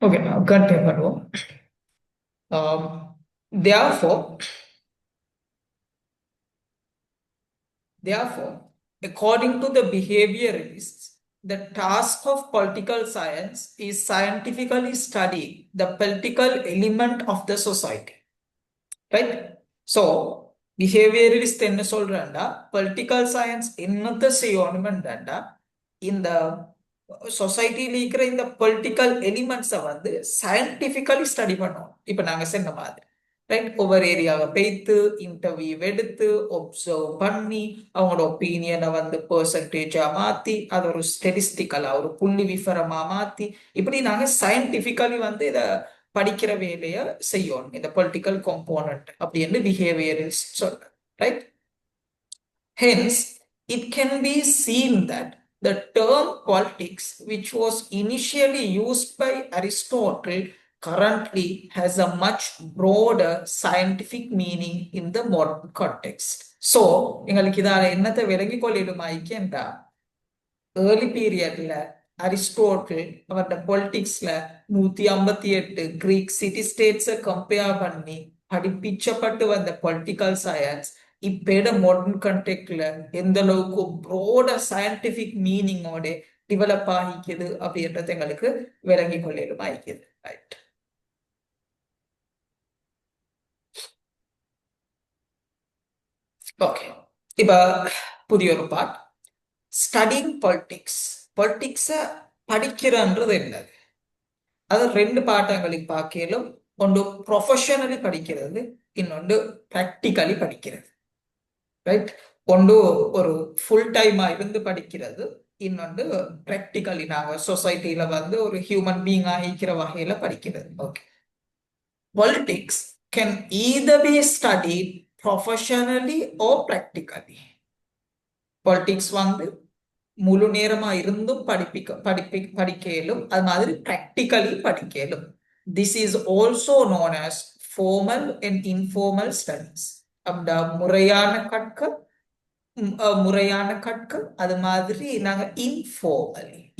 Okay, continue பண்ணுவோம். Um, therefore, therefore, according to the behaviorists, the task of political science is scientifically studying the political element of the society. Right? So, behaviorist என்ன சொல்றேன்டா, political science என்னத்தை செய்யணும்டா, இந்த சொசைட்டில இருக்கிற இந்த political எலிமெண்ட்ஸை வந்து scientifically study பண்ணோம். இப்ப நாங்க சொன்ன மாதிரி ரைட், ஒவ்வொரு ஏரியாவை போய்த்து இன்டர்வியூ எடுத்து ஒப்சர்வ் பண்ணி அவங்களோட ஒப்பீனியனை வந்து பெர்சன்டேஜா மாத்தி அதை ஒரு ஸ்டெடிஸ்டிக்கலா ஒரு புள்ளி விவரமா மாத்தி இப்படி நாங்க சயின்டிபிக்கலி வந்து இதை படிக்கிற வேலையை செய்யணும். இந்த பொலிட்டிக்கல் காம்போனன்ட் அப்படின்னு பிஹேவியரிஸ்ட் சொல்றேன். Right, hence it can be seen that the term politics, which was initially used by Aristotle, currently has a much broader scientific meaning in the modern context. So, எங்களுக்கு இதால என்னத்தை விளங்கிக் கொள்ளிடுமாய்க்கேண்டா, early பீரியட்ல Aristotle அவரோட பொலிட்டிக்ஸ்ல 158 Greek city ஸ்டேட்ஸை compare பண்ணி படிப்பிச்சப்பட்டு வந்த political science இப்ப modern கண்டெக்ட்ல எந்த அளவுக்கு ப்ரோட சயின்டிபிக் மீனிங்கோட டெவலப் ஆகிக்குது அப்படின்றது எங்களுக்கு விளங்கி கொள்ளும் ஆகிக்குது. Right, okay. இப்ப புதிய ஒரு பார்ட், ஸ்டடிங் பொலிட்டிக்ஸ். பொலிட்டிக்ஸை படிக்கிறன்றது என்னது? அது ரெண்டு பாட்டங்களுக்கு பார்க்கலும், ஒன்று ப்ரொஃபஷனலி படிக்கிறது, இன்னொன்று ப்ராக்டிக்கலி படிக்கிறது. ரைட், ஒன்று ஒரு ஃபுல் டைமா இருந்து படிக்கிறது, இன்னொன்று ப்ராக்டிக்கலி நாங்க சொசைட்டில வந்து ஒரு ஹியூமன் பீங் ஆகிக்கிற வகையில படிக்கிறது. Okay, politics can either be studied professionally or practically. Politics வந்து முழு நேரமா இருந்தும் படிக்கலும், அது மாதிரி ப்ராக்டிக்கலி படிக்கலும். This is also known as formal and informal studies. அந்த முறையான கற்கள் அது மாதிரி நாங்க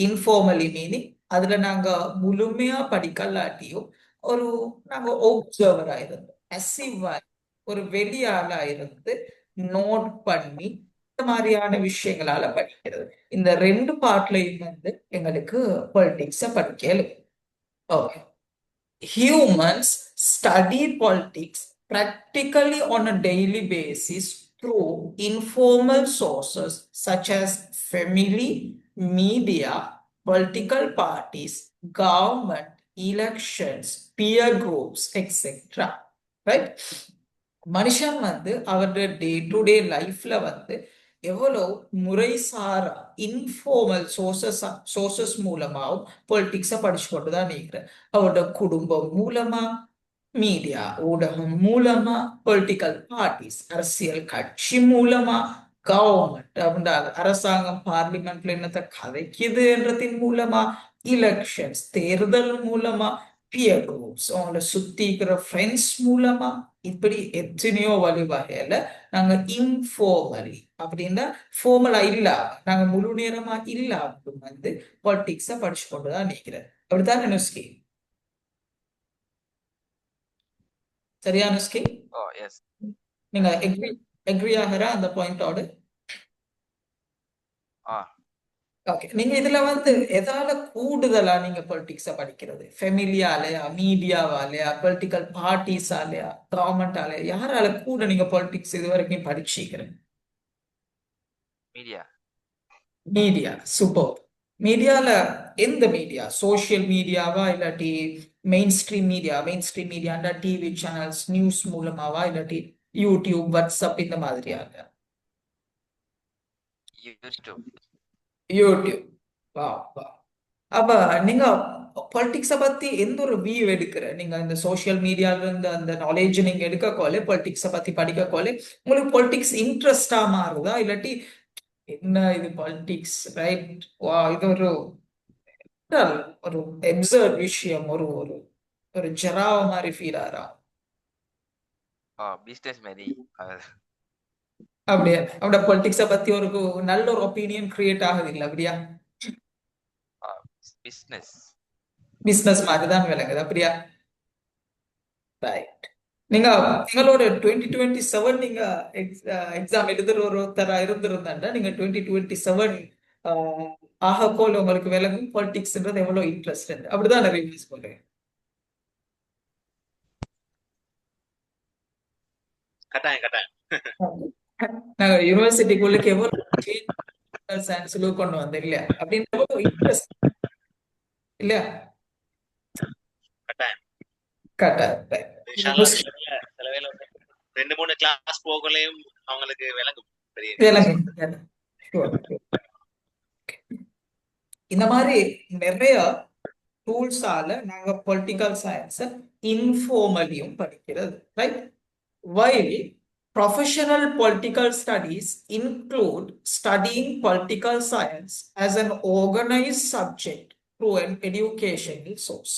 இன்ஃபார்மலி மீனிங் அதுல நாங்க முழுமையா படிக்கலாட்டியும் ஒரு நாங்க ஒப்சர்வரா இருந்து அசிவா ஒரு வெளியாளா இருந்து நோட் பண்ணி இந்த மாதிரியான விஷயங்களால படிக்கிறது. இந்த ரெண்டு பார்ட்லயும் வந்து எங்களுக்கு பொலிட்டிக்ஸ படிக்கலும். Okay, humans study politics practically on a daily basis through informal sources such as family, media, political parties, government, elections, peer groups, etc. Right? மனுஷன் வந்து அவருடைய டே டு டே லைஃப்ல வந்து எவ்வளவு முறைசாரா இன்ஃபார்மல் சோர்சஸ் மூலமாவும் பொலிட்டிக்ஸ படிச்சு கொண்டுதான் இருக்கிறேன். அவரோட குடும்பம் மூலமா, மீடியா ஊடகம் மூலமா, பொலிட்டிக்கல் பார்ட்டிஸ் அரசியல் கட்சி மூலமா, கவர்மெண்ட் அரசாங்கம் பார்லிமெண்ட்ல என்னத்தை கதைக்குதுன்றதின் மூலமா, எலெக்ஷன்ஸ் தேர்தல் மூலமா, பியர் குரூப்ஸ் அவங்கள சுத்திக்கிற ஃப்ரெண்ட்ஸ் மூலமா, இப்படி எத்தனையோ வழிவகையில நாங்க இன்ஃபார்மலி அப்படின்னா ஃபார்மலா இல்லாம நாங்க முழு நேரமா இல்லாம வந்து பாலிடிக்ஸ படிச்சு கொண்டுதான் நிற்கிறேன். அப்படித்தான் நினைச்சு சரியான ஸ்கீம். நீங்க எக்ரி ஆகிற அந்த பாயிண்டோட ஓகே. நீங்க இதுல வந்து எதால கூடுதலா நீங்க பொலிட்டிக்ஸ படிக்கிறது? ஃபெமிலியாலயா, மீடியாவாலயா, பொலிட்டிக்கல் பார்ட்டிஸாலயா, கவர்மெண்டாலயா, யாரால கூட நீங்க பொலிட்டிக்ஸ் இது வரைக்கும் படிச்சீங்க? மீடியா. சூப்பர். மீடியால எந்த மீடியா? சோசியல் மீடியாவா இல்லாட்டி மெயின் ஸ்ட்ரீம் மீடியாண்டா டிவி சேனல்ஸ் நியூஸ் மூலமாவா இல்லாட்டி யூடியூப், வாட்ஸ்அப் இந்த மாதிரியா? யூடியூப். வா வா. அப்ப நீங்க பொலிட்டிக்ஸ பத்தி எந்த ஒரு வியூ எடுக்கிற? நீங்க இந்த சோசியல் மீடியால இருந்து அந்த நாலேஜ் நீங்க எடுக்கக்கோலே, பொலிட்டிக்ஸ பத்தி படிக்கக்கோலே உங்களுக்கு பொலிட்டிக்ஸ் இன்ட்ரெஸ்டா மாறுதா இல்லாட்டி என்ன இது பாலிடிக்ஸ் ரைட், வா இது ஒரு ஒரு எப்சர்ட் விஷயம், ஒரு ஒரு ஒரு ஜெராவ மாதிரி ஃபீல் ஆறா? பிசினஸ் மாதிரி அப்படியே அப்படியே பொலிட்டிக்ஸ பத்தி ஒரு நல்ல ஒரு ஒப்பீனியன் கிரியேட் ஆகுது இல்ல? அப்படியா? பிசினஸ் பிசினஸ் மாதிரி தான் விளங்குது அப்படியா? ரைட். நீங்க எங்களோட 2027 நீங்க எக்ஸாம் எழுதுற ஒருத்தரா இருந்திருந்தாண்டா நீங்க 2027 ஆகக்கோல் உங்களுக்கு விளங்கும் பாலிடிக்ஸ்ன்றது எவ்வளவு இன்ட்ரெஸ்ட் அப்படிதான் நிறைய ரிவ்யூஸ் போடுறேன். கட்டாயம் கட்டாயம். நாங்க யூனிவர்சிட்டிக்குள்ளுக்கு எவ்வளவு சயின்ஸ் கொண்டு வந்தோம் இல்லையா அப்படின்னு எவ்வளவு இன்ட்ரெஸ்ட் இல்லையா? கட்டாயம். கரெக்டா. இன்ஷால்லா சில வேளை 2-3 கிளாஸ் போகலையும் அவங்களுக்கு விளங்கும் பெரிய விளங்கும். Sure. இந்த மாதிரி நிறைய டூல்ஸால நாங்க பொலிட்டிக்கல் சயின்ஸை இன்ஃபார்மலியும் படிக்கிறது, right? While professional political studies include studying political science as an organized subject through an educational source.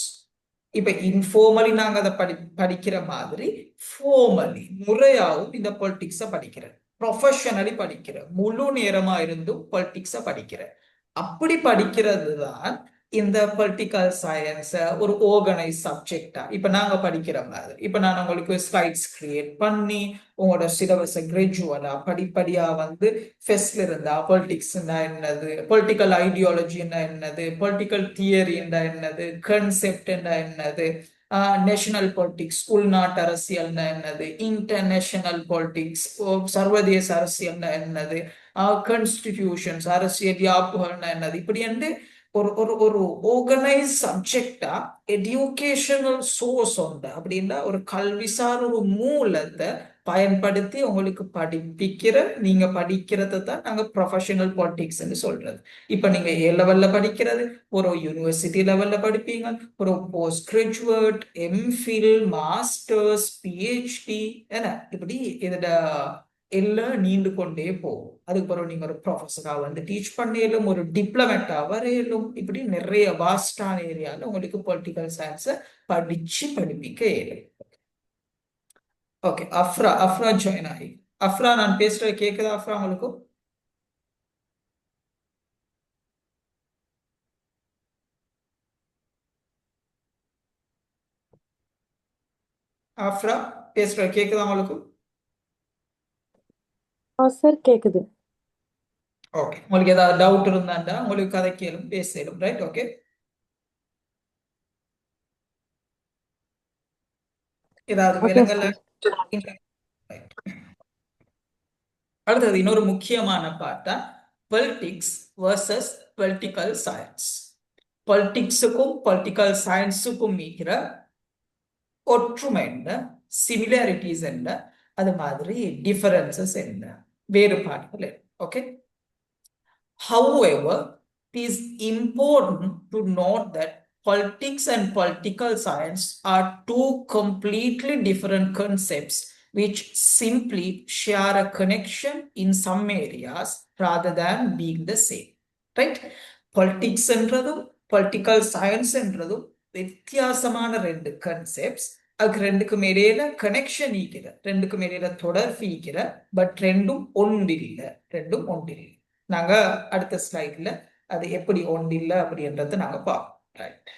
இப்ப இன்ஃபார்மலி நாங்க அதை படிக்கிற மாதிரி ஃபார்மலி முறையாவும் இந்த பொலிட்டிக்ஸை படிக்கிறேன், ப்ரொஃபஷனலி படிக்கிறேன், முழு நேரமா இருந்தும் பொலிட்டிக்ஸை படிக்கிறேன். அப்படி படிக்கிறது தான் இந்த பொலிட்டிக்கல் சயின்ஸ ஒரு ஆர்கனைஸ் சப்ஜெக்டா இப்ப நாங்க படிக்கிற மாதிரி. இப்ப நான் உங்களுக்கு ஸ்லைட்ஸ் கிரியேட் பண்ணி உங்களோட சிலபஸை கிராஜுவலா படிப்படியா ஃபெஸ்ட்ல இருந்தா பொலிட்டிக்ஸ்னா என்னது, பொலிட்டிக்கல் ஐடியாலஜின்னா என்னது, பொலிட்டிக்கல் தியரின்னா என்னது, கன்செப்ட்னா என்னது, நேஷனல் பொலிட்டிக்ஸ் உள்நாட்டு அரசியல்னா என்னது, இன்டர்நேஷனல் பொலிட்டிக்ஸ் சர்வதேச அரசியல்னா என்னது, கான்ஸ்டிடியூஷன்ஸ் அரசியல் யாப்புகள்னா என்னது, இப்படி ஒரு ஒரு ஒரு ஆர்கனைஸ் சப்ஜெக்டா எஜுகேஷனல் சோர்ஸ் உண்டு. அப்படின்னா ஒரு கல்விசார் ஒரு மூலத்தை பயன்படுத்தி உங்களுக்கு படிப்பிக்கிற நீங்க படிக்கிறது தான் நாங்க ப்ரொஃபஷனல் பாலிடிக்ஸ் சொல்றது. இப்ப நீங்க ஏ லெவல்ல படிக்கிறது ஒரு யூனிவர்சிட்டி லெவல்ல படிப்பீங்க, ஒரு post graduate, MPhil, masters, PhD என இப்படி இதோட எல்லாம் நீண்டு கொண்டே போகும். அதுக்கு பிறகு நீங்க ஒரு ப்ரொஃபஸரா டீச் பண்ணியலும், ஒரு டிப்ளமேட்டா வரையிலும், இப்படி நிறைய வாஸ்டான ஏரியால உங்களுக்கு பொலிட்டிக்கல் சயின்ஸை படிப்பிக்க இயலும். ஓகே, அஃப்ரா ஜாயின் ஆகி. அஃப்ரா, நான் பேசுறது கேக்குதா அஃப்ரா உங்களுக்கு? அஃப்ரா பேசுறது கேக்குதா உங்களுக்கு? சார் கேக்குது. ஓகே, உங்களுக்கு ஏதாவது டவுட் இருந்தாண்டா உங்களுக்கு கதை கேளும் பேசலும், ரைட்? ஓகே, ஏதாவது விலங்கல்ல. அடுத்தது இன்னொரு முக்கியமான பார்த்தா பொலிட்டிக்ஸ் வர்சஸ் பொலிட்டிக்கல் சயின்ஸ். பொலிட்டிக்ஸுக்கும் பொலிட்டிக்கல் சயின்ஸுக்கும் இருக்கிற ஒற்றுமை என்ன, சிமிலாரிட்டிஸ் என்ன, அது மாதிரி டிஃபரன்சஸ் என்ன, வேறுபாடுகள் என்ன. Okay, however, it is important to note that politics and political science are two completely different concepts which simply share a connection in some areas rather than being the same. Right? Politics என்றதும் political science என்றதும் வித்தியாசமான ரெண்டு concepts. அது ரெண்டுக்கும் இடையில connection ஈக்கிற, ரெண்டுக்கும் இடையில தொடர்பு ஈக்கிற, பட் ரெண்டும் ஒன்றில்லை. நாங்க அடுத்த ஸ்லைட்ல அது எப்படி ஒன்றில்லை அப்படின்றத நாங்க பார்ப்போம். ரைட்.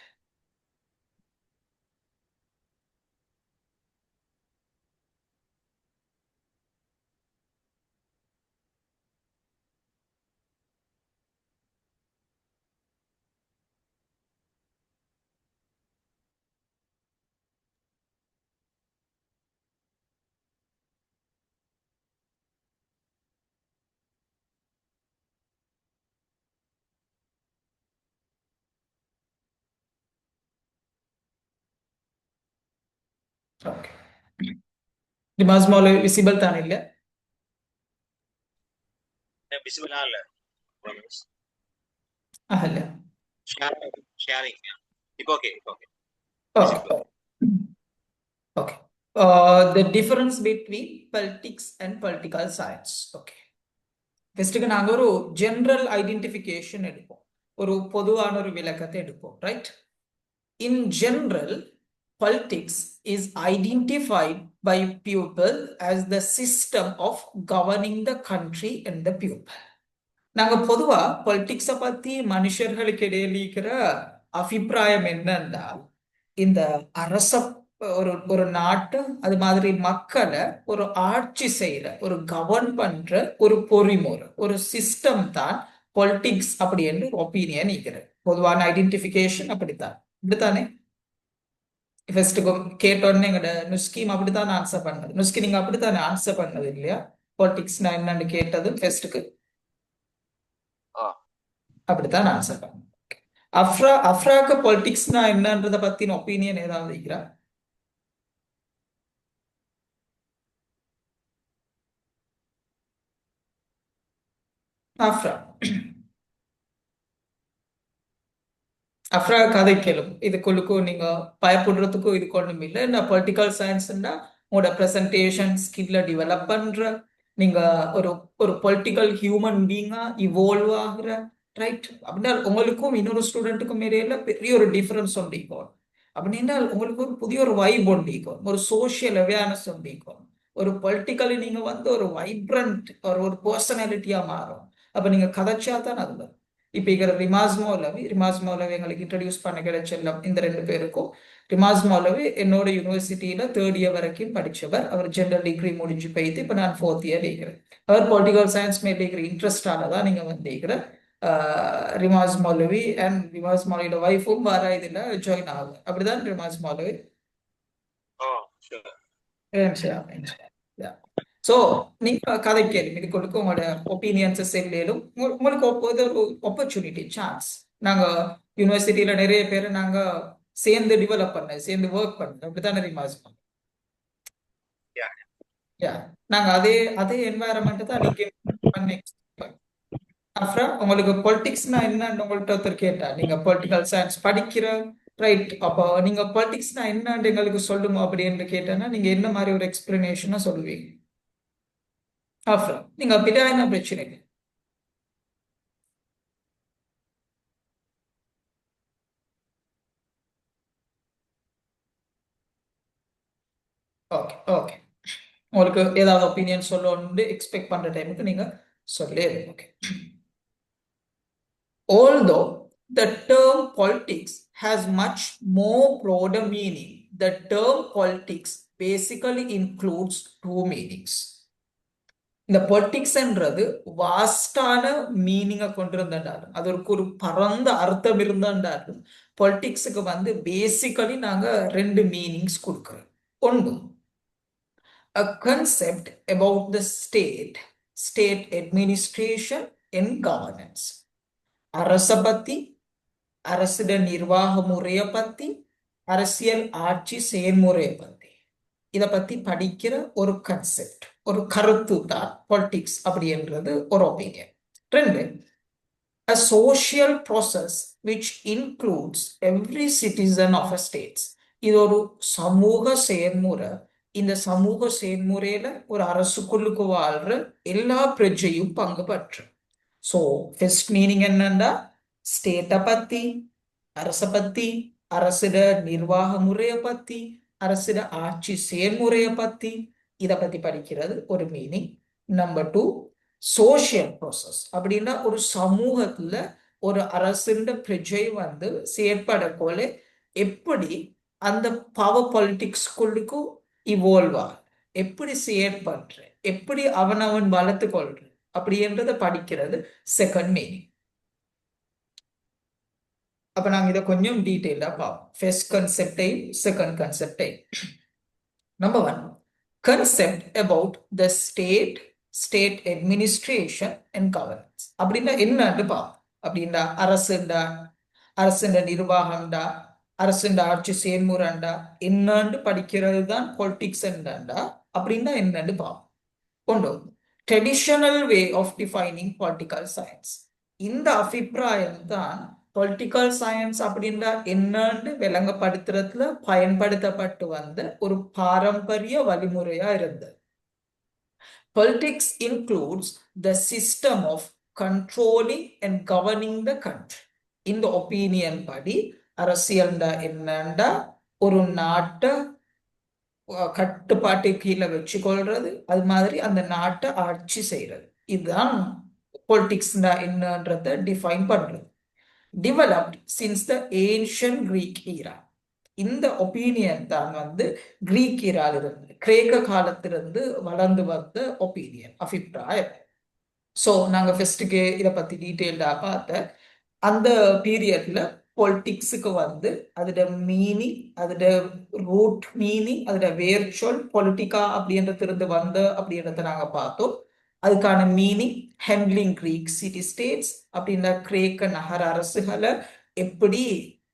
ஓகே, டிமாஸ் மால் விசிபிள் தானே? இல்ல விசிபிளா இல்ல இல்ல ஷேரிங். இப்போ okay. Okay. The difference between politics and political science. Okay. ஃபர்ஸ்ட்டுக்கு நாங்க ஒரு ஜெனரல் ஐடென்டிஃபிகேஷன் எடுப்போம், ஒரு பொதுவான ஒரு விளக்கத்தை எடுப்போம், right? In general, politics is identified by people as the system of governing the country and the people. நாங்க பொதுவா பொலிட்டிக்ஸை பத்தி மனுஷர்களுக்கு இடையில இருக்கிற அபிப்பிராயம் என்னன்னா இந்த அரச ஒரு நாட்டு அது மாதிரி மக்களை ஒரு ஆட்சி செய்யற ஒரு கவர்ன் பண்ற ஒரு பொறிமுறை ஒரு சிஸ்டம் தான் பொலிட்டிக்ஸ் அப்படி என்று ஒப்பீனியன் இருக்கிறது. பொதுவான ஐடென்டிபிகேஷன் அப்படித்தான். இப்படித்தானே ஃபர்ஸ்ட் கேட்டோடனே எங்கட நுஸ்கீம் அப்படித்தான் ஆன்சர் பண்ணது. நுஸ்கி நீங்க அப்படித்தானே ஆன்சர் பண்ணது இல்லையா? பொலிட்டிக்ஸ்னா என்னன்னு கேட்டது ஃபர்ஸ்ட்டுக்கு அப்படித்தான் ஆன்சர் பண்ணது. அஃப்ராக்கு பொலிட்டிக்ஸ்னா என்னன்றத பத்தின ஒப்பீனியன் ஏதாவது இருக்கிறா? அஃப்ரா அஃப்ரா கதை கேளும் இதுக்குள்ளுக்கும் நீங்க பயப்படுறதுக்கும் இதுக்கு ஒண்ணும் இல்லை. இந்த பொலிட்டிக்கல் சயின்ஸ்னா உங்களோட ப்ரெசன்டேஷன் ஸ்கில்ல டெவலப் பண்ற நீங்க ஒரு ஒரு பொலிட்டிக்கல் ஹியூமன் பீங்கா இவால்வ் ஆகுற ரைட் அப்படின்னா உங்களுக்கும் இன்னொரு ஸ்டூடெண்ட்டுக்கும் இடையில பெரிய ஒரு டிஃபரன்ஸ் ஒன்றிக்கும். அப்படின்னா உங்களுக்கு ஒரு புதிய ஒரு வைப் ஒன்றிக்கும், ஒரு சோசியல் அவேர்னஸ் ஒன்றிக்கும். ஒரு பொலிட்டிக்கலி நீங்க வந்து ஒரு வைப்ரண்ட் ஒரு பர்சனாலிட்டியா மாறும். அப்ப நீங்க கதைச்சா தான் அது வரும். இப்ப இங்க ரிமாஸ் மௌலவி எங்களுக்கு இன்ட்ரடியூஸ் பண்ண கிடைச்செல்லாம் இந்த ரெண்டு பேருக்கும். ரிமாஸ் மௌலவி என்னோட யூனிவர்சிட்டியில 3rd இயர் வரைக்கும் படிச்சவர். அவர் ஜெனரல் டிகிரி முடிஞ்சு போயிட்டு இப்ப நான் 4th இயர் இருக்கிறேன். அவர் பொலிட்டிக்கல் சயின்ஸ் மேல இருக்கிற இன்ட்ரெஸ்டாலதான் நீங்க வந்து ரிமாஸ் மௌலவி அண்ட் ரிமாஸ் மௌலவியோட ஒய்ஃபும் வர இதுல ஜாயின் ஆகுது. அப்படிதான் ரிமாஸ் மௌலவி. சோ நீங்க கதை கேள்வி இது கொடுக்க உங்களோட ஒப்பீனியன்ஸை செல்லும் உங்களுக்கு ஒரு ஆப்பர்ச்சுனிட்டி சான்ஸ். நாங்க யூனிவர்சிட்டியில நிறைய பேர் நாங்க சேர்ந்து டெவலப் பண்ண சேர்ந்து ஒர்க் பண்ண அப்படித்தானே ரிமாஸ் நாங்க அதே அதே என்வாயரன்மெண்ட் தான் நீங்க பண்ணி. அப்புறம் உங்களுக்கு பொலிட்டிக்ஸ்னா என்னன்னு உங்கள்கிட்ட ஒருத்தர் கேட்டா நீங்க பொலிட்டிக்கல் சயின்ஸ் படிக்கிற ரைட் அப்போ நீங்க பொலிட்டிக்ஸ்னா என்னன்னு எங்களுக்கு சொல்லுங்க அப்படின்னு கேட்டேன்னா நீங்க என்ன மாதிரி ஒரு எக்ஸ்பிளனேஷனா சொல்லுவீங்க? அப்புறம் நீங்க அப்படியா என்ன பிரச்சனை? ஓகே ஓகே உங்களுக்கு ஏதாவது ஒப்பீனியன் சொல்லணும்னு எக்ஸ்பெக்ட் பண்ற டைமுக்கு நீங்க சொல்லே. Okay. Although the term politics has much more broader meaning, the term politics basically includes two meanings. இந்த பொலிட்டிக்ஸ்ன்றது வாஸ்டான மீனிங்கை கொண்டிருந்தாலும் அது ஒரு பரந்த அர்த்தம் இருந்தாலும் பொலிட்டிக்ஸுக்கு வந்து பேசிக்கலி நாங்க ரெண்டு மீனிங்ஸ் கொடுக்கிறோம். ஒன்று a concept about the state administration and governance. அரச பத்தி அரசிட நிர்வாக முறைய பத்தி அரசியல் ஆட்சி செயல்முறையை பத்தி இத பத்தி படிக்கிற ஒரு கன்செப்ட் ஒரு கருத்து தான் பொலிட்டிக்ஸ் அப்படின்றது ஒரு ஒப்பீனியன். ரெண்டு a social process which includes every citizen of a state. இது ஒரு சமூக செயல்முறை. இந்த சமூக செயல்முறையில ஒரு அரசுக்குள்ளுக்கு வாழ்ற எல்லா பிரஜையும் பங்கு பற்றும். ஸோ ஃபர்ஸ்ட் மீனிங் என்னன்னா ஸ்டேட்டை பத்தி அரச பத்தி அரசிட நிர்வாக முறையை பத்தி அரசிட ஆட்சி செயல்முறையை பத்தி இதை பத்தி படிக்கிறது ஒரு மீனிங். நம்பர் 2 சோசியல் ப்ராசஸ் அப்படின்னா ஒரு சமூகத்துல ஒரு அரசின் பிரஜை வந்து செயற்படக்கோல எப்படி அந்த பவர் பாலிட்டிக்ஸ்குள்ளுக்கும் இவால்வ் ஆகுது, எப்படி செயற்படுற, எப்படி அவன் வளர்த்து கொள்ற அப்படின்றத படிக்கிறது செகண்ட் மீனிங். அப்ப நாங்க இதை கொஞ்சம் டீட்டெயிலா பார்ப்போம். ஃபர்ஸ்ட் கன்செப்டையும் செகண்ட் கான்செப்டையும். Number 1 concept about the state administration and governance. அப்படின்னா என்னன்னு பார்ப்போம். அப்படின்னா அரசுண்ட நிர்வாகம்டா அரசுண்ட ஆட்சி செயல்முறைண்டா என்னன்னு படிக்கிறது தான் பொலிட்டிக்ஸ் என்னண்டா அப்படின்னா என்னன்னு பார்ப்போம். ஒன்று traditional way of defining political science. இந்த அபிப்பிராயம் தான் பொலிட்டிக்கல் சயின்ஸ் அப்படின்னா என்னன்னு விளங்கப்படுத்துறதுல பயன்படுத்தப்பட்டு வந்த ஒரு பாரம்பரிய வழிமுறையா இருந்தது. Politics includes the system of controlling and governing the country. இந்த ஒப்பீனியன் படி அரசியல்டா என்னண்டா ஒரு நாட்டை கட்டுப்பாட்டு கீழே வச்சு கொள்றது, அது மாதிரி அந்த நாட்டை ஆட்சி செய்யறது. இதுதான் பொலிட்டிக்ஸ் என்னன்றத டிஃபைன் பண்றது. developed since the ancient Greek era. இந்த ஒப்பீனியன் தான் வந்து கிரீக் இராலிருந்து கிரேக்க காலத்திலிருந்து வளர்ந்து வந்த ஒப்பீனியன் அபிப்பிராயம். ஸோ நாங்கள் ஃபர்ஸ்ட்டுக்கு இதை பற்றி டீட்டெயில்டாக பார்த்த அந்த பீரியட்ல பொலிட்டிக்ஸுக்கு வந்து அதோட மீனிங், அதோட ரூட் மீனிங், அதோட வேர்ச்சொல் பொலிட்டிகா அப்படின்றதிலிருந்து வந்த அப்படின்றத நாங்கள் பார்த்தோம். அதுக்கான மீனிங் ஹெண்ட்லிங் கிரீக் சிட்டி ஸ்டேட்ஸ் அப்படின்ற கிரேக்க நகர அரசுகளை எப்படி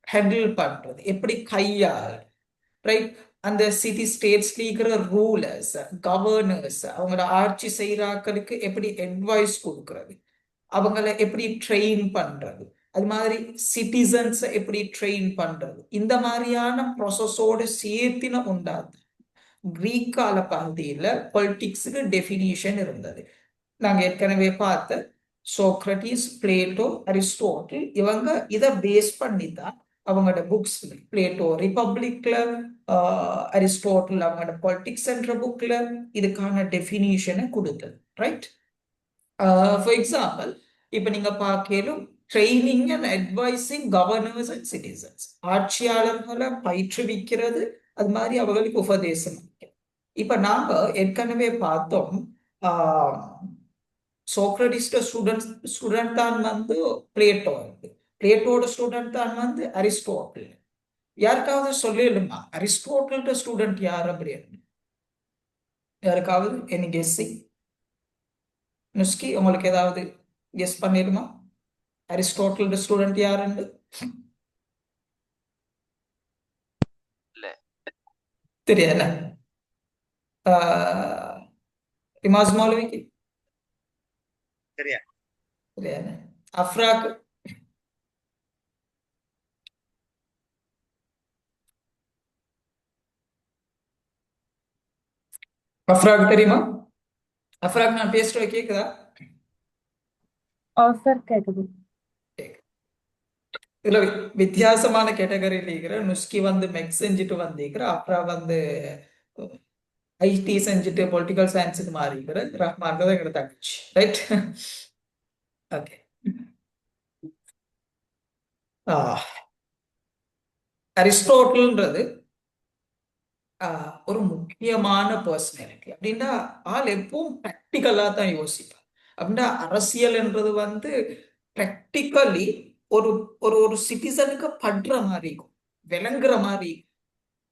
ஹேண்டில் பண்றது, எப்படி கையாளுறது, ரைட்? அந்த சிட்டி ஸ்டேட்ஸ்ல இருக்கிற ரூலர்ஸ், கவர்னர்ஸ், அவங்களோட ஆட்சி செய்யறாக்களுக்கு எப்படி அட்வைஸ் கொடுக்கறது, அவங்கள எப்படி ட்ரெயின் பண்றது, அது மாதிரி சிட்டிசன்ஸ் எப்படி ட்ரெயின் பண்றது, இந்த மாதிரியான ப்ராசஸோட சேர்த்தின உண்டாது கிரீக் கால பகுதியில பொலிட்டிக்ஸுக்கு டெஃபினிஷன் இருந்தது. நாங்க ஏற்கனவே பார்த்த சோக்ரட்டிஸ், பிளேட்டோ, அரிஸ்டோட்டில் இவங்க இதை பேஸ் பண்ணி தான் அவங்களோட புக்ஸ், பிளேட்டோ ரிபப்ளிக்ல, அரிஸ்டோட்டில் அவங்களோட பொலிட்டிக்ஸ் என்ற புக்ல இதுக்கான டெஃபினிஷனை கொடுத்தது, ரைட்? ஃபார் எக்ஸாம்பிள், இப்போ நீங்க பார்க்கலும் training and advising governors and citizens, ஆட்சியாளர்களை பயிற்றுவிக்கிறது, அது மாதிரி அவர்களுக்கு உபதேசம். இப்ப நாம ஏற்கனவே பார்த்தோம், சோக்ரட்டிஸ்ட ஸ்டூடெண்ட் தான் வந்து பிளேட்டோ, பிளேட்டோட ஸ்டூடெண்ட் தான் வந்து அரிஸ்டோட்டில். யாருக்காவது சொல்லிடுமா அரிஸ்டோட்டில்ட ஸ்டூடெண்ட் யார் அப்படின்னு? யாருக்காவது எனி கெஸ்ஸிங்? நுஸ்கி, உங்களுக்கு ஏதாவது கெஸ் பண்ணிடுமா அரிஸ்டோட்டில்ட ஸ்டூடெண்ட் யாருன்னு? தெரியல. இமாஸ் மௌலவிக்கு தெரியாது. அஃப்ராக்கு? அஃப்ராக் தெரியுமா? அஃப்ராக், நான் பேசுறது கேக்குதா? சார் கேக்குது. இதுல வித்தியாசமான கேட்டகரியில் இருக்கிற நுஸ்கி வந்து மெக் செஞ்சுட்டு வந்திருக்கிற, அப்புறம் வந்து ஐடி செஞ்சுட்டு பொலிட்டிக்கல் சயின்ஸுக்கு மாறி இருக்கிற ரஹ்மான் தான் எங்களை தங்கச்சி, ரைட்? ஓகே. அரிஸ்டோட்டல்ன்றது ஒரு முக்கியமான பர்சனாலிட்டி. அப்படின்னா ஆள் எப்பவும் ப்ராக்டிக்கலா தான் யோசிப்பார். அப்படின்னா அரசியல்ன்றது வந்து ப்ராக்டிக்கலி ஒரு ஒரு ஒரு சிட்டிசனுக்கு படுற மாதிரி இருக்கும், விளங்குற மாதிரி.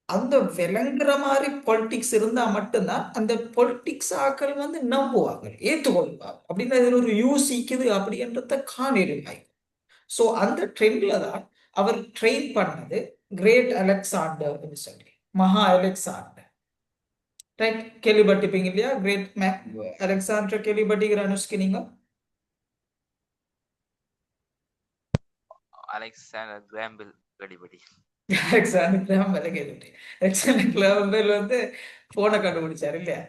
அந்த விளங்குற மாதிரி பொலிட்டிக்ஸ் இருந்தா மட்டும்தான் அந்த பொலிட்டிக்ஸ் ஆக்கள் வந்து நம்புவாங்க, ஏற்றுக்கொள்வாங்க. அப்படின்னா இதுல ஒரு யூசிக்குது அப்படின்றத காணிருந்தாய். ஸோ அந்த ட்ரெண்ட்ல தான் அவர் ட்ரெயின் பண்ணது கிரேட் அலெக்சாண்டர் சொல்லி, மகா அலெக்சாண்டர், ரைட்? கேள்விப்பட்டிருப்பீங்க இல்லையா? கிரேட் அலெக்சாண்டர் கேள்விப்பட்டிருக்கிற அனுஷ்கி நீங்க? அலெக்சாண்டர் கிராம்பில் கேள்விப்பட்டி. அலெக்சாண்டர் கிராம் பெல் கேள்விப்பட்டி. அலெக்சாண்டர் கிராம் பெல் வந்து போனை கண்டுபிடிச்சாரு இல்லையா?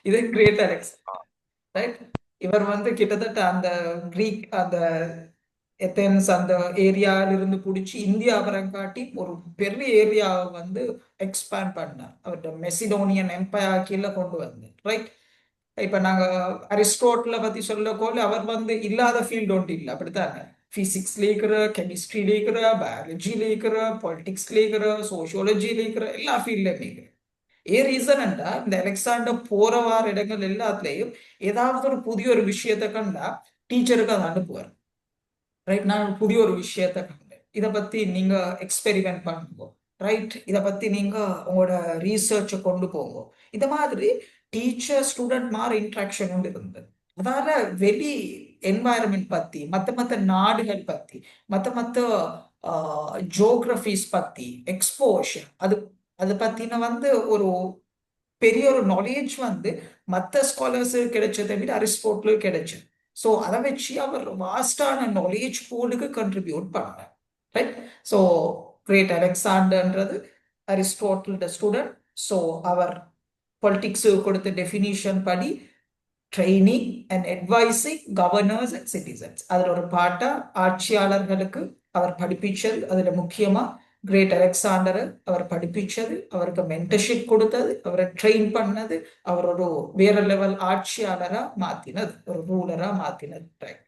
இது கிரேட் அலெக்சாண்டர், ரைட்? இவர் வந்து கிட்டத்தட்ட அந்த கிரீக், அந்த எத்தன்ஸ் அந்த ஏரியாவில இருந்து பிடிச்சி இந்தியா காட்டி ஒரு பெரிய ஏரியாவை வந்து எக்ஸ்பேண்ட் பண்ணார். அவர்கிட்ட மெசிடோனியன் எம்பையர் கீழே கொண்டு வந்து, ரைட்? இப்ப நாங்க அரிஸ்டோட்டல பத்தி சொல்லக்கோல அவர் வந்து இல்லாத ஃபீல்டு ஒன்று இல்லை, அப்படித்தாங்க. பிசிக்ஸ்ல இருக்கிற, கெமிஸ்ட்ரியில இருக்கிற, பயாலஜியில இருக்கிற, பொலிட்டிக்ஸ்ல இருக்கிற, சோசியாலஜியில இருக்கிற, எல்லா ஃபீல்ட்லயுமே இருக்கிற. ஏன் ரீசன் என்றா இந்த அலெக்சாண்டர் போற வார இடங்கள் எல்லாத்துலயும் ஏதாவது ஒரு புதிய ஒரு விஷயத்தை கண்டா டீச்சருக்கு அதை அனுப்புவார், ரைட்? நான் புதிய ஒரு விஷயத்த கண்டேன், இதை பத்தி நீங்க எக்ஸ்பெரிமெண்ட் பண்ணுங்க, ரைட்? இதை பத்தி நீங்க உங்களோட ரீசர்ச்சை கொண்டு போங்க. இந்த மாதிரி டீச்சர் ஸ்டூடெண்ட் மாதிரி இன்ட்ராக்ஷன் ஒன்று இருந்தது. அதால வெளி என்வாயரன்மெண்ட் பத்தி, மத்த நாடுகள் பத்தி, மத்த ஜியோகிரபிஸ் பத்தி எக்ஸ்போஷர், அது பத்தின வந்து ஒரு பெரிய ஒரு நாலேஜ் வந்து மற்ற ஸ்காலர்ஸ் கிடைச்சதை விட அரிஸ்டோட்டில் கிடைச்சது. ஸோ அதை வச்சு அவர் வாஸ்டான நாலேஜ் பூலுக்கு கண்ட்ரிபியூட் பண்ணார், ரைட்? ஸோ கிரேட் அலெக்சாண்டர்ன்றது அரிஸ்டோட்டலோட ஸ்டூடெண்ட். ஸோ அவர் பொலிட்டிக்ஸ் கொடுத்த டெஃபினிஷன் படி training and advising governors and citizens, அதில் ஒரு பாட்டா ஆட்சியாளர்களுக்கு அவர் படிப்பிச்சது. அதில் முக்கியமா கிரேட் அலெக்சாண்டரை அவர் படிப்பிச்சது, அவருக்கு மென்டர்ஷிப் கொடுத்தது, அவரை ட்ரெயின் பண்ணது, அவர் ஒரு வேற லெவல் ஆட்சியாளரா மாத்தினது, ஒரு ரூலரா மாத்தினது, right?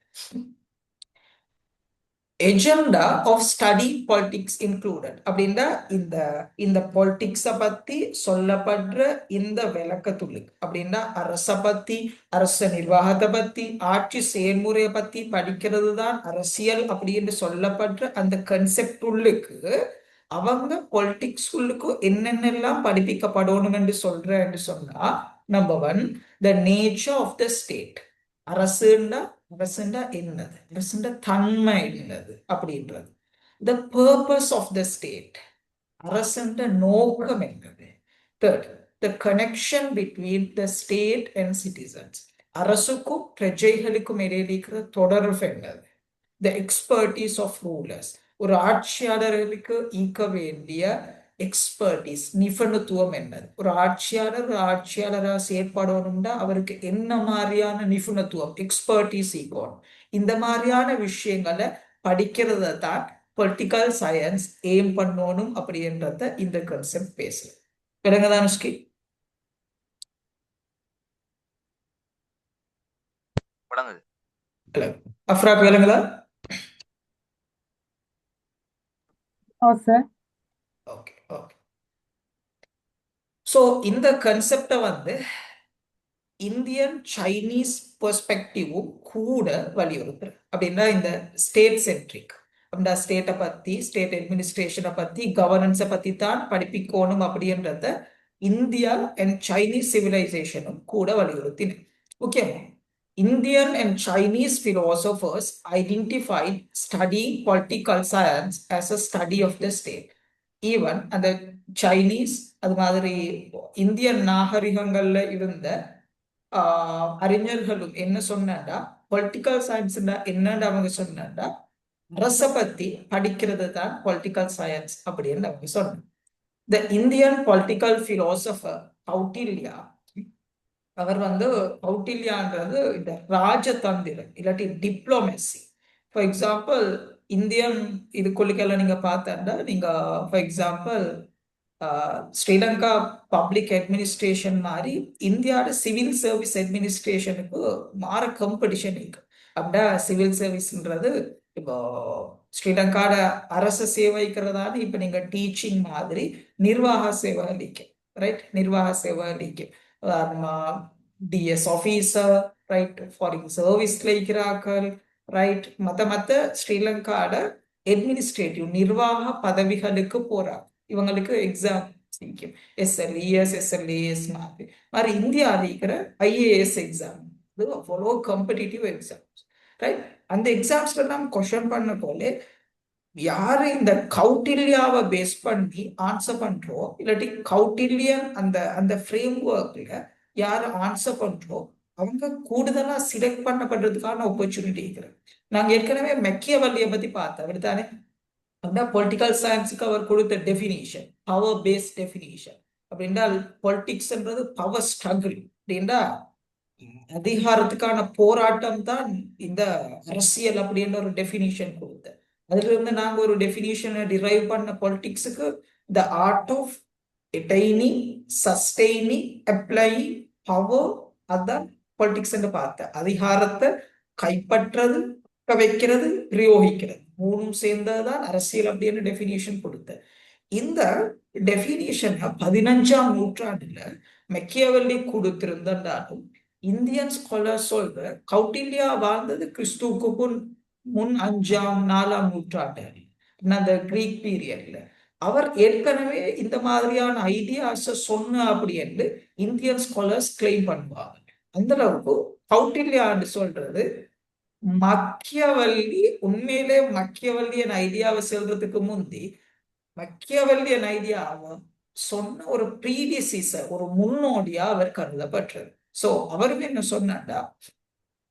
agenda of study politics included அப்படின்னா இந்த இந்த பொலிட்டிக்ஸை பத்தி சொல்லப்படுற இந்த விளக்கத்துள்ளுக்கு அப்படின்னா அரசை பத்தி அரச நிர்வாகத்தை பத்தி ஆட்சி செயல்முறையை பத்தி படிக்கிறது தான் அரசியல் அப்படின்னு சொல்லப்படுற அந்த கன்செப்ட் உள்ளுக்கு அவங்க பொலிட்டிக்ஸ் உள்ளுக்கு என்னென்னலாம் படிப்பிக்கப்படணும் என்று சொல்றேன்னு சொன்னா number 1 the nature of the state அரசுன்னா என்னது அரசுண்ட தன்மை என்னது அப்படின்றது the purpose of the state அரசுண்ட நோக்கம் என்னது third the connection between the state and citizens அரசுக்கும் பிரஜைகளுக்கும் இடையே இருக்கிற தொடர்பு என்னது த எக்ஸ்பர்டீஸ் ஆஃப் ரூலர்ஸ் ஒரு ஆட்சியாளர்களுக்கு ஈக்க வேண்டிய எக்ஸ்பர்டீஸ் நிபுணத்துவம் என்னது ஒரு ஆட்சியாளராக செயற்படணும்னா அவருக்கு என்ன மாதிரியான நிபுணத்துவம் எக்ஸ்பர்டீஸ் ஈக்கணும் இந்த மாதிரியான விஷயங்களை படிக்கிறத தான் பொலிட்டிக்கல் சயின்ஸ் எய்ம் பண்ணணும் அப்படின்றத இந்த கான்செப்ட் பேசுது விளங்குதா அனுஷ்கி அஃப்ராக் விளங்குதா சார் ஓகே ஓகே ஸோ இந்த கன்செப்டை வந்து இந்தியன் சைனீஸ் பெர்ஸ்பெக்டிவும் கூட வலியுறுத்துற அப்படின்னா இந்த ஸ்டேட் சென்ட்ரிக் அப்படின்னா ஸ்டேட்டை பத்தி ஸ்டேட் அட்மினிஸ்ட்ரேஷனை பத்தி கவர்னன்ஸை பத்தி தான் படிப்பிக்கணும் அப்படின்றத இந்தியா அண்ட் சைனீஸ் சிவிலைசேஷனும் கூட வலியுறுத்தின முக்கியமா Indian and Chinese philosophers identified studying political science as a study of the state. Even அந்த சைனீஸ் அது மாதிரி இந்திய நாகரிகங்கள்ல இருந்த அறிஞர்களும் என்ன சொன்னாண்டா பொலிட்டிக்கல் சயின்ஸ் என்னன்னு அவங்க சொன்னாண்டா அரசை பத்தி படிக்கிறது தான் பொலிட்டிக்கல் சயின்ஸ் அப்படின்னு அவங்க சொன்னாங்க the Indian political philosopher Kautilya அவர் வந்து கௌட்டில்யான்றது இந்த ராஜதந்திரம் இல்லாட்டி டிப்ளமேசி ஃபார் எக்ஸாம்பிள் இந்தியன் இதுக்குள்ளுக்கெல்லாம் நீங்க பார்த்தா நீங்க for example Sri Lanka public administration மாதிரி இந்தியாவோட சிவில் சர்வீஸ் அட்மினிஸ்ட்ரேஷனுக்கு மாற காம்படிஷன் இருக்கு அப்படின்னா சிவில் சர்வீஸ்ன்றது இப்போ ஸ்ரீலங்காவோட அரசு சேவைக்கிறதான இப்ப நீங்க டீச்சிங் மாதிரி நிர்வாக சேவை அளிக்கும் ரைட் நிர்வாக சேவை அளிக்கும் டிஎஸ் ஆஃபீஸர் ரைட் ஃபாரின் சர்வீஸ்ல இருக்கிறார்கள் ரைட் மத்த ஸ்ரீலங்காவோட அட்மினிஸ்ட்ரேட்டிவ் நிர்வாக பதவிகளுக்கு போறாங்க இவங்களுக்கு எக்ஸாம் எஸ்எல்ஏஎஸ் மாதிரி இந்தியாவில் இருக்கிற ஐஏஎஸ் எக்ஸாம் இது அவ்வளோ காம்படிட்டிவ் எக்ஸாம்ஸ் ரைட் அந்த எக்ஸாம்ஸ்ல நாம் கொஸ்டின் பண்ண போல யாரு இந்த கௌட்டில்யாவை பேஸ் பண்ணி ஆன்சர் பண்றோம் இல்லாட்டி கௌட்டில்யன் அந்த ஃப்ரேம் ஒர்க்ல யாரு ஆன்சர் பண்றோம் அவங்க கூடுதலா சிலக்ட் பண்ணப்படுறதுக்கான ஆப்பர்ச்சுனிட்டி இருக்கிறது நாங்க ஏற்கனவே மெக்கியவல்லியை பத்தி பார்த்தோம் அப்படித்தானே அப்படின்னா பொலிட்டிக்கல் சயின்ஸுக்கு அவர் கொடுத்த டெஃபினிஷன் பவர் பேஸ்ட் டெஃபினிஷன் அப்படின்னா பொலிட்டிக்ஸ்ன்றது பவர் ஸ்ட்ரகிள் அப்படின்னா அதிகாரத்துக்கான போராட்டம் தான் இந்த அரசியல் அப்படின்ற ஒரு டெஃபினிஷன் கொடுத்த அதுல இருந்து நாங்க ஒரு டெஃபினிஷனை டிரைவ் பண்ண பொலிட்டிக்ஸுக்கு the art of attaining sustaining applying power அதான் பொலிட்டிக்ஸ் பார்த்த அதிகாரத்தை கைப்பற்றது வைக்கிறது பிரயோகிக்கிறது மூணும் சேர்ந்ததுதான் அரசியல் அப்படின்னு டெஃபினிஷன் கொடுத்த இந்த டெஃபினிஷன் 15ஆம் நூற்றாண்டுல மெக்கியவல்லி கொடுத்திருந்தாலும் இந்தியன் ஸ்காலர் சொல்ற கௌட்டில்யா வாழ்ந்தது கிறிஸ்துவுக்கு முன் 5ஆம் 4ஆம் நூற்றாண்டு அந்த கிரீக் பீரியட்ல அவர் ஏற்கனவே இந்த மாதிரியான ஐடியாஸ சொன்ன அப்படின்னு இந்தியன் ஸ்காலர்ஸ் கிளைம் பண்ணுவாங்க அந்த அளவுக்கு கௌட்டில்யான்னு சொல்றது மக்கியவல்லி உண்மையிலே மக்கியவல்லியன் ஐடியாவை சொல்றதுக்கு முந்தி மக்கியவல்லியன் ஐடியாவை சொன்ன ஒரு ப்ரீடிசீசர் ஒரு முன்னோடியா அவர் கருதப்பட்டது சோ அவருக்கு என்ன சொன்னாண்டா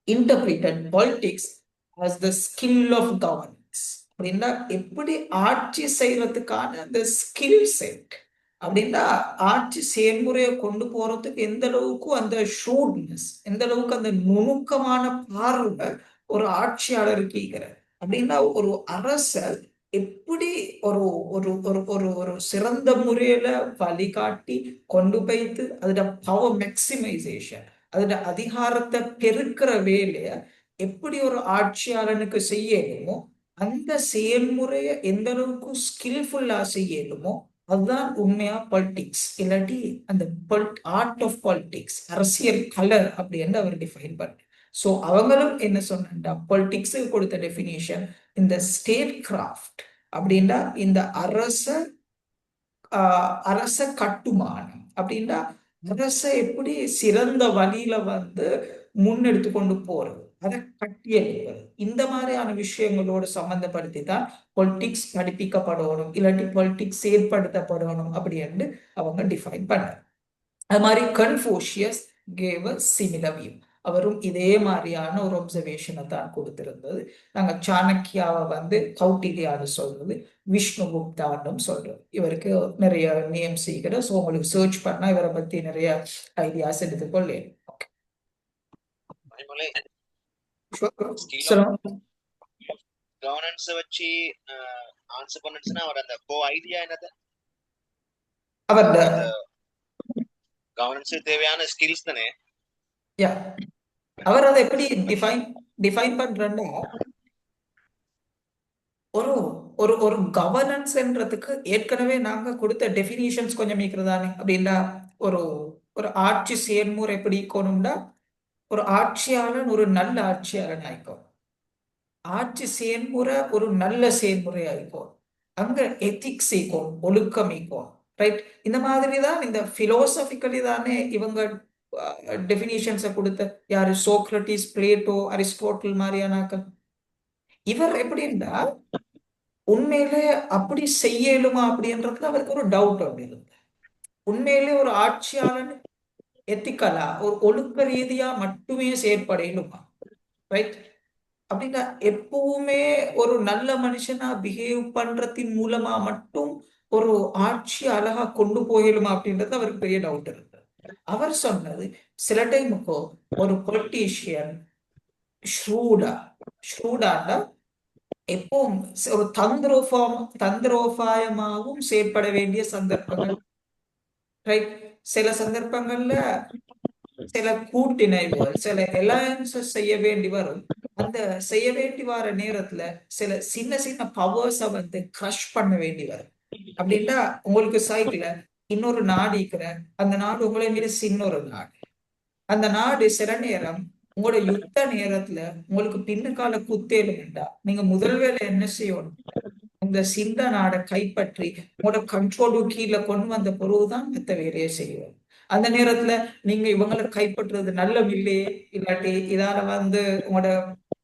interpreted politics as the skill of governance அப்படின்னா எப்படி ஆட்சி செய்யறதுக்கான அந்த ஸ்கில் செட் அப்படின்னா ஆட்சி செயல்முறையை கொண்டு போறதுக்கு எந்த அளவுக்கு அந்த ஷூட்னஸ் எந்த அளவுக்கு அந்த நுணுக்கமான பார்வை ஒரு ஆட்சியாளருக்கு இருக்கிறார் அப்படின்னா ஒரு அரசர் எப்படி ஒரு ஒரு ஒரு ஒரு ஒரு சிறந்த முறையில வழிகாட்டி கொண்டு போய்த்து அதோட பவர் மேக்சிமைசேஷன் அதோட அதிகாரத்தை பெருக்கிற வேலைய எப்படி ஒரு ஆட்சியாளனுக்கு செய்யணுமோ அந்த செயல்முறையை எந்த அளவுக்கு ஸ்கில்ஃபுல்லா செய்யணுமோ அதுதான் உண்மையா பாலிடிக்ஸ். இல்லாட்டி அந்த ஆர்ட் ஆஃப் பாலிடிக்ஸ், அரசியல் கலர் அப்படின்னு அவர் டிஃபைன் பண்ண. ஸோ அவங்களும் என்ன சொன்னா, பாலிடிக்ஸுக்கு கொடுத்த டெஃபினேஷன் இந்த ஸ்டேட் கிராஃப்ட் அப்படின்னா இந்த அரச கட்டுமானம் அப்படின்னா அரச எப்படி சிறந்த வழியில வந்து முன்னெடுத்து கொண்டு போறது, அதை கட்டியெழுப்பது, இந்த மாதிரியான விஷயங்களோட சம்பந்தப்படுத்தி தான் பொலிட்டிக்ஸ் படிப்பிக்கப்படணும், இல்லாட்டி பொலிட்டிக்ஸ் செயற்படுத்தப்படணும் அப்படின்னு அவங்க டிஃபைன் பண்ணார். அது மாதிரி Confucius gave a similar view. அவரும் இதே மாதிரியான ஒரு ஒப்சர்வேஷனை தான் கொடுத்திருந்தது. நாங்க சாணக்கியாவை வந்து கௌட்டில்யான்னு சொல்றது, விஷ்ணுகுப்தான்னு சொல்றது. இவருக்கு நிறைய நேம்ஸ் இருக்கிற. ஸோ உங்களுக்கு சர்ச் பண்ணா இவரை பத்தி நிறைய ஐடியாஸ் எடுத்துக்கொள்ளு. மணிமலை ஸ்கில் ஆஃப் சொல்லுங்க. கவர்னன்ஸ் வச்சு ஆன்சர் பண்ணுச்சுன்னா அவர் அந்த கோ ஐடியா என்னது, அவர் அந்த கவர்னன்ஸுக்கு தேவையான ஸ்கில்ஸ் தானே. அவர் அதை எப்படி டிஃபைன் பண்றேன்னா, ஒரு ஒரு ஒரு கவர்னன்ஸ்ன்றதுக்கு ஏற்கனவே நாங்க கொடுத்த டெஃபினிஷன்ஸ் கொஞ்சம் மீக்கிறதானே. அப்படின்னா ஒரு ஒரு ஆட்சி செயல்முறை எப்படி இருக்கணும்னா, ஒரு ஆட்சியாளன் ஒரு நல்ல ஆட்சியாளன் ஆயிக்கும், ஆட்சி செயல்முறை ஒரு நல்ல செயல்முறை ஆயிக்கும், அங்க எத்திக்ஸ் ஈக்கும், ஒழுக்கம் ஈக்கும், ரைட். இந்த மாதிரி தான் இந்த பிலோசபிக்கலி தானே இவங்க டெபினிஷன்ஸை கொடுத்த. யாரு? சோக்ரட்டிஸ், பிளேட்டோ, அரிஸ்டோட்டல் மாதிரியானாக்கள். இவர் எப்படின்னா உண்மையிலே அப்படி செய்யலுமா அப்படின்றதுல அவருக்கு ஒரு டவுட். அப்படி இருந்து உண்மையிலே ஒரு ஆட்சியாளன் எத்திக்கலா ஒரு ஒழுக்க ரீதியா மட்டுமே செயற்படையலுமா, ரைட். அப்படின்னா எப்பவுமே ஒரு நல்ல மனுஷனா பிஹேவ் பண்றதின் மூலமா மட்டும் ஒரு ஆட்சி அழகா கொண்டு போயிடுமா அப்படின்றது அவருக்கு பெரிய டவுட் இருக்கு. அவர் சொன்னது, சில டைமுக்கு ஒரு பொலிட்டீஷியன் ஷ்ரூடாண்டா எப்பவும் ஒரு தந்திரோபாயமாகவும் செயற்பட வேண்டிய சந்தர்ப்பங்கள், ரைட். சில சந்தர்ப்பங்கள்ல சில கூட்டிணைவுகள், சில அலையன்சஸ் செய்ய வேண்டி வரும். அந்த செய்ய வேண்டி வர நேரத்துல சில சின்ன சின்ன பவர்ஸை வந்து கிரஷ் பண்ண வேண்டி வரும். அப்படின்னா உங்களுக்கு சைக்கிள இன்னொரு நாடு இருக்கிற, அந்த நாடு உங்களை மீது சின்ன ஒரு நாடு, அந்த நாடு சில நேரம் உங்களோட யுத்த நேரத்துல உங்களுக்கு பின்னுக்கால குத்தேலும்டா, நீங்க முதல் வேலை என்ன செய்யணும், இந்த சிந்த நாடை கைப்பற்றி உங்களோட கண்ட்ரோலு கீழே கொண்டு வந்த பொருள்தான் மற்ற வேலையை செய்வோம். அந்த நேரத்துல நீங்க இவங்களை கைப்பற்றுறது நல்ல இல்லையே, இல்லாட்டி இதால வந்து உங்களோட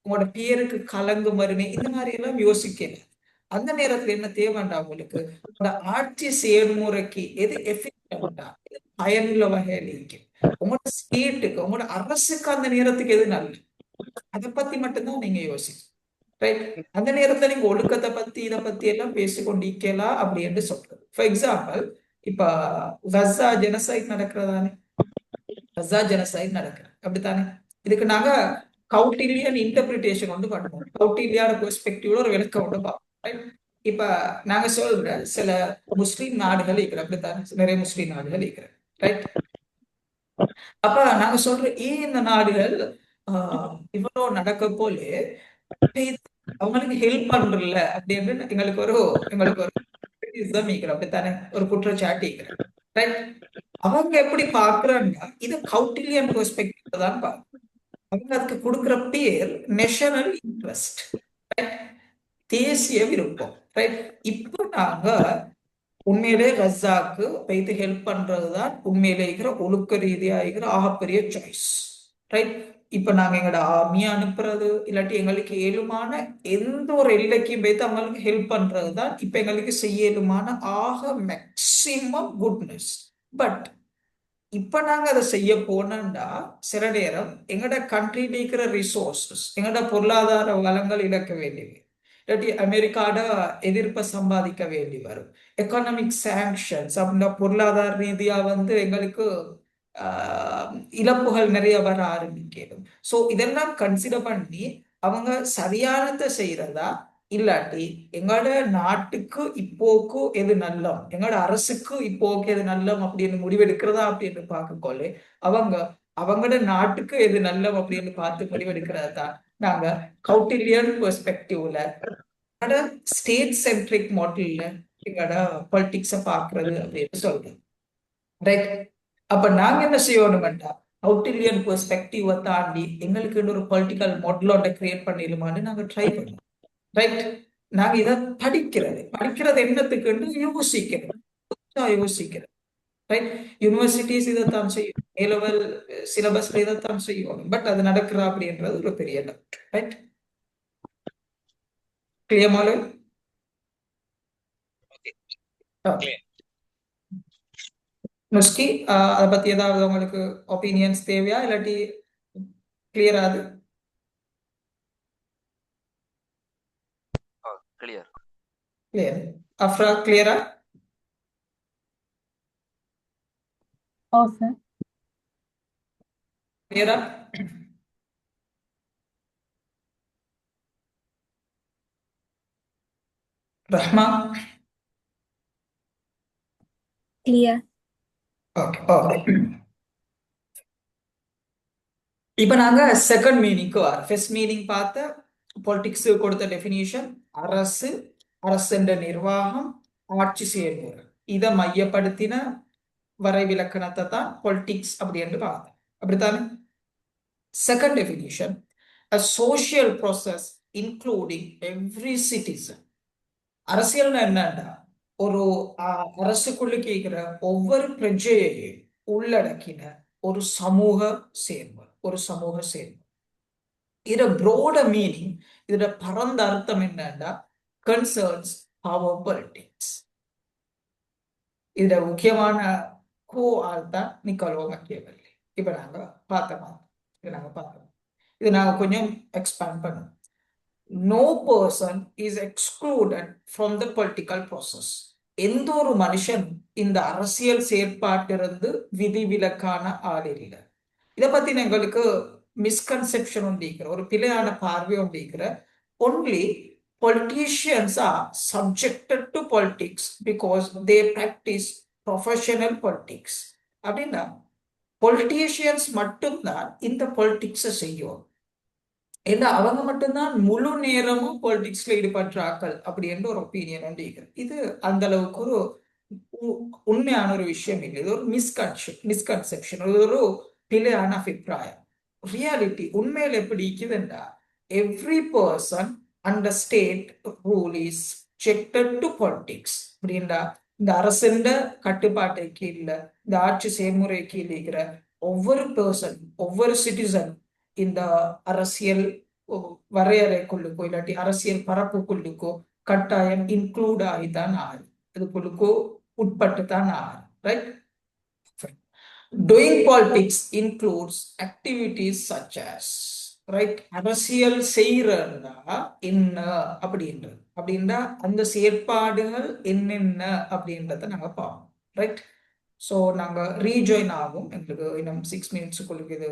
உங்களோட பேருக்கு கலங்கு மருமே, இந்த மாதிரி எல்லாம் யோசிக்கல. அந்த நேரத்துல என்ன தேவைண்டா உங்களுக்கு, உங்களோட ஆட்சி செயல்முறைக்கு எது எஃபெக்டா, பயனுள்ள வகையில இருக்கு, உங்களோட ஸ்டேட்டுக்கு உங்களோட அரசுக்கு அந்த நேரத்துக்கு எது நல்லது, அதை பத்தி மட்டும்தான் நீங்க யோசிக்கணும், ரைட். அந்த நேரத்துல நீங்க ஒழுக்கத்தை பத்தி இதை பத்தி எல்லாம் பேசிக்கொண்டிருக்கலாம் அப்படின்னு சொல்றது. ஃபார் எக்ஸாம்பிள், இப்ப கஸா ஜெனசைட் நடக்கிறதானே, கஸா ஜெனசைட் நடக்குது அப்படித்தானே. இதுக்கு நாங்க கௌட்டிலியன் இன்டர்பிரிட்டேஷன் வந்து பண்ணுவோம், கௌட்டிலியான பெர்ஸ்பெக்டிவ்ல ஒரு விளக்கம் வந்து பார்ப்போம். இப்ப நாங்க சொல்ற சில முஸ்லீம் நாடுகள் இருக்கிற, அப்படித்தானே, நிறைய முஸ்லீம் நாடுகள் இருக்கிற, ரைட். அப்ப நாங்க சொல்ற ஏன் இந்த நாடுகள் இவ்வளவு நடக்க போல அவங்களுக்கு ஹெல்ப் பண்றல அப்படின்னு எங்களுக்கு ஒரு அப்படித்தானே, ஒரு குற்றச்சாட்டு. அவங்க எப்படி பாக்குறாங்கன்னா இது கௌட்டிலியன் பெர்ஸ்பெக்டிவ் தான் பாக்குறாங்க. அவங்க அதுக்கு கொடுக்குற பேர் நேஷனல் இன்ட்ரெஸ்ட், தேசிய விருப்பம், ரைட். இப்போ நாங்க உண்மையிலே கஸாக்கு வைத்து ஹெல்ப் பண்றதுதான் உண்மையிலே இருக்கிற ஒழுக்க ரீதியா இருக்கிற ஆகப்பெரிய சாய்ஸ், ரைட். இப்ப நாங்க எங்களோட ஆர்மியை அனுப்புறது, இல்லாட்டி எங்களுக்கு ஏழுமான எந்த ஒரு எல்லைக்கும் வைத்து அவங்களுக்கு ஹெல்ப் பண்றதுதான் இப்ப எங்களுக்கு செய்ய ஏழுமான ஆக மேக்சிமம் குட்னஸ். பட் இப்ப நாங்க அதை செய்ய போனோம்னா சில நேரம் எங்கட கண்ட்ரில இருக்கிற ரிசோர்சஸ், எங்கட பொருளாதார வளங்கள் இழக்க வேண்டியது, இல்லாட்டி அமெரிக்காட எதிர்ப்பை சம்பாதிக்க வேண்டி வரும். எக்கனாமிக் சாங்ஷன்ஸ் அப்படின்னா பொருளாதார ரீதியா வந்து எங்களுக்கு இழப்புகள் நிறைய வர ஆரம்பிக்கும். ஸோ இதெல்லாம் கன்சிடர் பண்ணி அவங்க சரியானதை செய்யறதா, இல்லாட்டி எங்களோட நாட்டுக்கு இப்போக்கு எது நல்லம், எங்களோட அரசுக்கு இப்போக்கு எது நல்லம் அப்படின்னு முடிவெடுக்கிறதா அப்படின்னு பார்க்கக்கொள்ள அவங்களோட நாட்டுக்கு எது நல்லம் அப்படின்னு பார்த்து முடிவெடுக்கிறதா நாங்க கௌட்டிலியன் பெர்ஸ்பெக்டிவ்ல ஸ்டேட் சென்ட்ரிக் மாடல்ல எங்களோட பொலிட்டிக்ஸை பார்க்கறது அப்படின்னு சொல்றோம். ரைட். அப்ப நாங்க என்ன செய்யணும்டா, அவுட்டிலியன் பெர்ஸ்பெக்டிவை தாண்டி எங்களுக்கு ஒரு பொலிட்டிக்கல் மாடலோட கிரியேட் பண்ணிடுமான்னு நாங்க ட்ரை பண்ணோம். ரைட். நாங்க இதை படிக்கிறது என்னத்துக்குன்னு யோசிக்கிறோம். ரைட். யூனிவர்சிட்டிஸ் இதைத்தான் செய்யும், ஏ லெவல் சிலபஸ்ல இதைத்தான் செய்யணும். பட் அது நடக்கிறா அப்படின்றது ஒரு பெரிய doubt. Right. Clear Malu? Okay okay. Clear. Nuski, அதை பத்தி ஏதாவது உங்களுக்கு ஒப்பீனியன்ஸ் தேவையா, இல்லாட்டி கிளியரா? அது கிளியர். கிளியர். அஃப்ரா, கிளியரா? சார் கிளியரா? ரஹ்மா? கிளியர். Okay okay. இப்ப நாங்க செகண்ட் மீனிங்க்கு வர. ஃபர்ஸ்ட் மீனிங் பார்த்த பொலிட்டிக்ஸ் கொடுத்த டெஃபினிஷன் அரசு, அரசென்ற நிர்வாகம், ஆட்சி செயல்முறை, இதை மையப்படுத்தின வரைவிலக்கணத்தை தான் பொலிட்டிக்ஸ் அப்படி என்று பார்த்தேன். அப்படித்தானே? Second definition, a social process including every citizen. அரசியல்னா என்னன்னா, ஒரு அரசுக்குள்ளுக்கு இருக்கிற ஒவ்வொரு பிரஜையையும் உள்ளடக்கின ஒரு சமூக சேர்வு. இதோட ப்ரோட மீனிங், இதோட பரந்த அர்த்தம் என்னன்னா, கன்சர்ன்ஸ் பவர் பொலிட்டிக்ஸ். இதோட முக்கியமான கோ ஆள் தான் நிக்கோலோ மக்கியவெல்லி. இப்ப நாங்க பார்த்தோம். இது நாங்க கொஞ்சம் எக்ஸ்பேண்ட் பண்ணோம். No person is excluded from the political process. எந்த ஒரு மனுஷன் இந்த அரசியல் செயற்பாட்டிலிருந்து விதிவிலக்கான ஆள் இல்லை. இதை பத்தி எங்களுக்கு மிஸ்கன்செப்ஷன் உண்டிக்கிற, ஒரு பிழையான பார்வை உண்டிக்கிற. only politicians are subjected to politics because they practice professional politics. அப்படின்னா பொலிட்டீஷியன்ஸ் மட்டும்தான் இந்த பொலிட்டிக்ஸை செய்யும். ஏன்னா அவங்க மட்டும்தான் முழு நேரமும் பொலிட்டிக்ஸ்ல ஈடுபடுறாக்கள் அப்படி என்ற ஒரு ஒப்பீனியன் உண்டிக்கிறது. இது அந்த அளவுக்கு ஒரு உண்மையான ஒரு விஷயம் இல்லை. இது ஒரு மிஸ்கன்செப்ஷன், ஒரு பிழையான அபிப்பிராயம். ரியாலிட்டி உண்மையில எப்படி இருக்குதுன்னா, every person under state rule is subjected to politics. அப்படின்னா இந்த அரசின் கட்டுப்பாட்டை கீழே, இந்த ஆட்சி செயல்முறை கீழே இருக்கிற ஒவ்வொரு பர்சன், ஒவ்வொரு சிட்டிசன் இந்த அரசியல் வரையறைக்குள்ளுக்கோ இல்லாட்டி அரசியல் பரப்புக்குள்ளுக்கோ கட்டாயம் இன்க்ளூட் ஆகிதான் ஆகுது, இதுக்குள்ளுக்கோ உட்பட்டு தான் ஆகுது. Right. Doing politics includes activities such as, right, அரசியல் செய்யறா என்ன அப்படின்றா அந்த செயற்பாடுகள் என்னென்ன அப்படின்றத நாங்க பார்ப்போம். ரைட். ஸோ நாங்க ரீஜாயின் ஆகும், எங்களுக்கு இன்னும் 6 மினிட்ஸுக்குள்ளுக்கு இது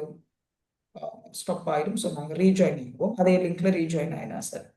ஸ்டாப் ஆயிடும். ஸோ நாங்கள் ரீஜாயின் ஆகும், அதே லிங்க்ல ரீஜாயின் ஆயினா சார்.